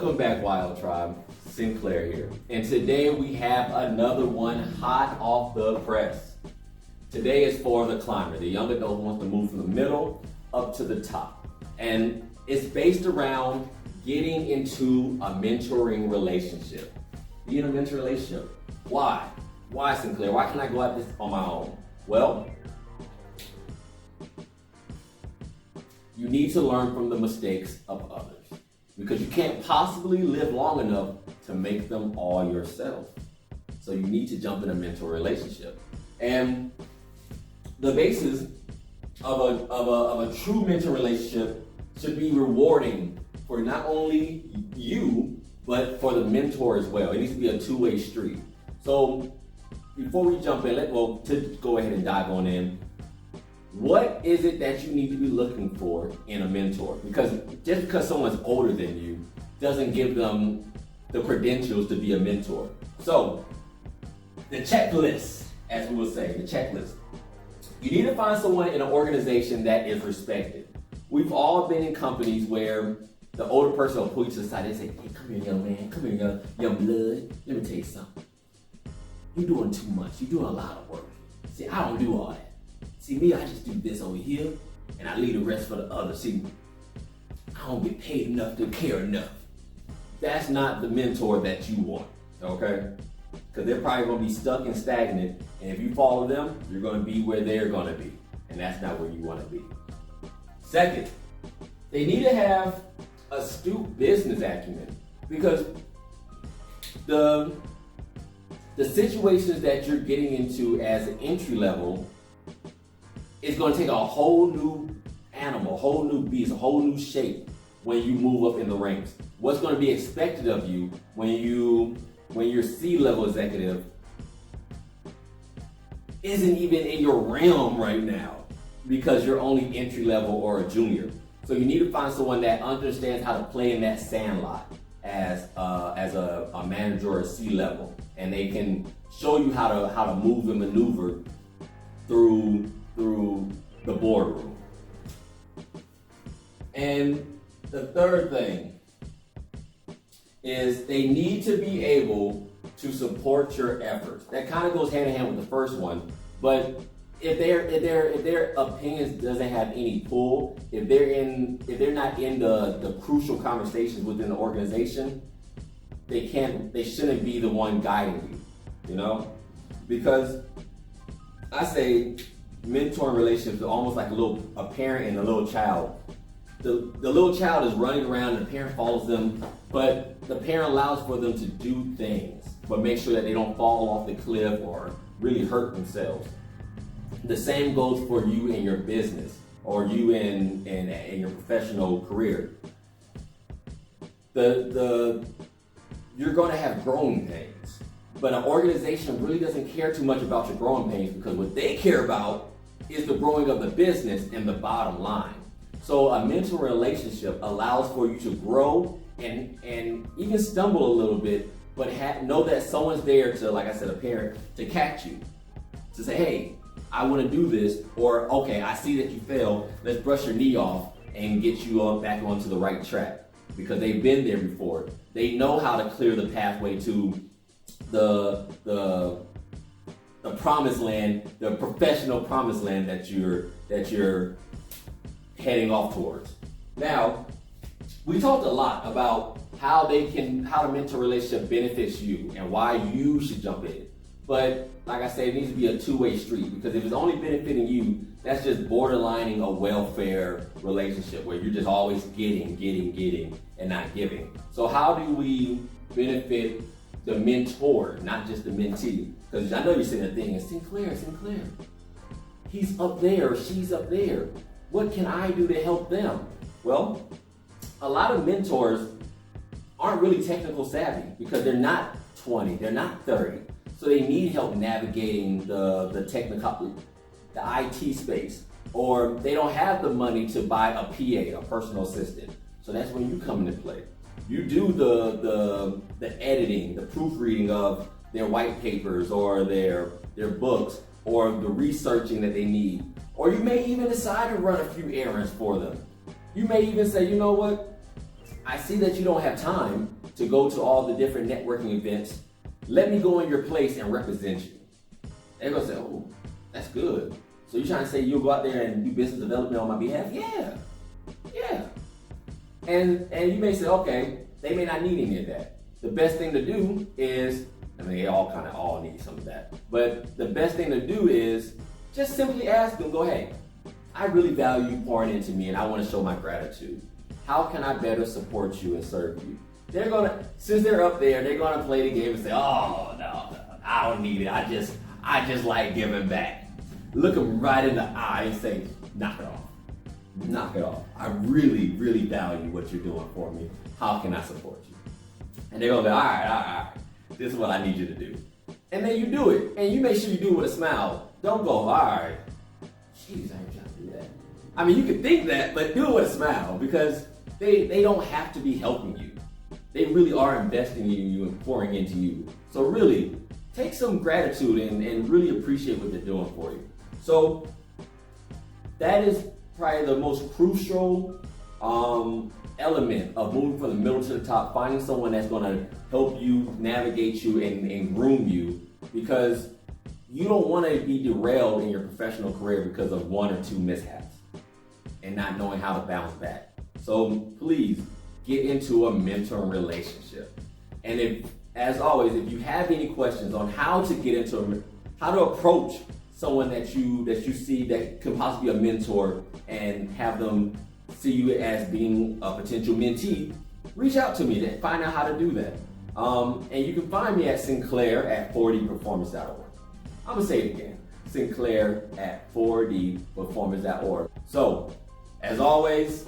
Welcome back, Wild Tribe. Sinclair here. And today we have another one hot off the press. Today is for the climber, the young adult who wants to move from the middle up to the top. And it's based around getting into a mentoring relationship. Be in a mentoring relationship. Why? Why, Sinclair? Why can't I go at this on my own? Well, you need to learn from the mistakes of others, because you can't possibly live long enough to make them all yourself. So you need to jump in a mentor relationship. And the basis of a true mentor relationship should be rewarding for not only you, but for the mentor as well. It needs to be a two-way street. So before we jump in, to go ahead and dive on in. What is it that you need to be looking for in a mentor? Because just because someone's older than you doesn't give them the credentials to be a mentor. So, the checklist, as we would say, the checklist. You need to find someone in an organization that is respected. We've all been in companies where the older person will pull you to the side and say, "Hey, come here, young man, come here, young blood. Let me tell you something. You're doing too much. You're doing a lot of work. See, I don't do all that. See, me, I just do this over here, and I leave the rest for the others. See, I don't get paid enough to care enough." That's not the mentor that you want, okay? Because they're probably going to be stuck and stagnant, and if you follow them, you're going to be where they're going to be, and that's not where you want to be. Second, they need to have astute business acumen, because the situations that you're getting into as an entry level is going to take a whole new animal, a whole new beast, a whole new shape when you move up in the ranks. What's going to be expected of you when you're C-level executive isn't even in your realm right now, because you're only entry level or a junior. So you need to find someone that understands how to play in that sandlot as a manager or a C-level, and they can show you how to move and maneuver through the boardroom. And the third thing is they need to be able to support your efforts. That kind of goes hand in hand with the first one, but if their opinions doesn't have any pull, if they're not in the crucial conversations within the organization, they shouldn't be the one guiding you, because I say mentoring relationships are almost like a parent and a little child. The little child is running around and the parent follows them, but the parent allows for them to do things, but make sure that they don't fall off the cliff or really hurt themselves. The same goes for you in your business or you in your professional career. You're going to have growing pains, but an organization really doesn't care too much about your growing pains, because what they care about is the growing of the business and the bottom line. So a mentor relationship allows for you to grow and even stumble a little bit, but know that someone's there to, like I said, a parent, to catch you, to say, "Hey, I want to do this," or "Okay, I see that you failed. Let's brush your knee off and get you back onto the right track," because they've been there before. They know how to clear the pathway to the promised land, the professional promised land that you're heading off towards. Now, we talked a lot about how the mentor relationship benefits you and why you should jump in. But like I said, it needs to be a two-way street, because if it's only benefiting you, that's just borderlining a welfare relationship where you're just always getting, and not giving. So how do we benefit the mentor, not just the mentee? Because I know you're saying a thing, Sinclair, he's up there, she's up there. What can I do to help them? Well, a lot of mentors aren't really technical savvy, because they're not 20, they're not 30. So they need help navigating the technical, the IT space, or they don't have the money to buy a PA, a personal assistant. So that's when you come into play. You do the editing, the proofreading of their white papers or their books, or the researching that they need. Or you may even decide to run a few errands for them. You may even say, "You know what? I see that you don't have time to go to all the different networking events. Let me go in your place and represent you. They're gonna say, oh, that's good. So you're trying to say you'll go out there and do business development on my behalf? Yeah. And you may say, okay, they may not need any of that. The best thing to do is, I mean, they all need some of that. But the best thing to do is just simply ask them, go, hey, I really value you pouring into me and I want to show my gratitude. How can I better support you and serve you? They're gonna, since they're up there, they're gonna play the game and say, oh, no, I don't need it. I just like giving back. Look them right in the eye and say, knock it off. Knock it off. I really, really value what you're doing for me. How can I support you? And they're gonna be, all right. This is what I need you to do. And then you do it. And you make sure you do it with a smile. Don't go, all right, jeez, I ain't trying to do that. I mean, you can think that, but do it with a smile because they don't have to be helping you. They really are investing in you and pouring into you. So really, take some gratitude and really appreciate what they're doing for you. So that is probably the most crucial element of moving from the middle to the top, finding someone that's gonna help you, navigate you, and groom you, because you don't wanna be derailed in your professional career because of one or two mishaps and not knowing how to bounce back. So please get into a mentoring relationship. And if, as always, if you have any questions on how to approach someone that you see that could possibly be a mentor and have them see you as being a potential mentee, reach out to me to find out how to do that. And you can find me at Sinclair at 4dperformance.org. I'm gonna say it again, Sinclair at 4dperformance.org. So, as always,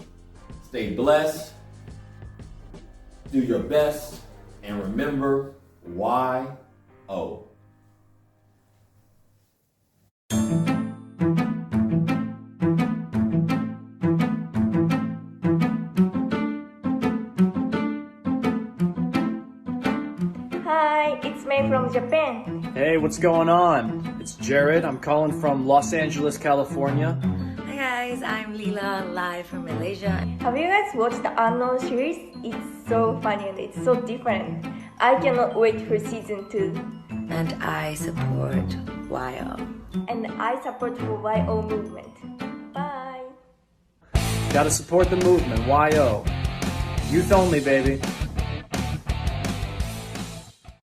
stay blessed, do your best, and remember, YO. Hi, it's May from Japan. Hey, what's going on? It's Jared. I'm calling from Los Angeles, California. Hi guys, I'm Leela, live from Malaysia. Have you guys watched the Unknown series? It's so funny and it's so different. I cannot wait for season 2. And I support YO. And I support for YO movement. Bye. Gotta support the movement, YO. Youth only, baby.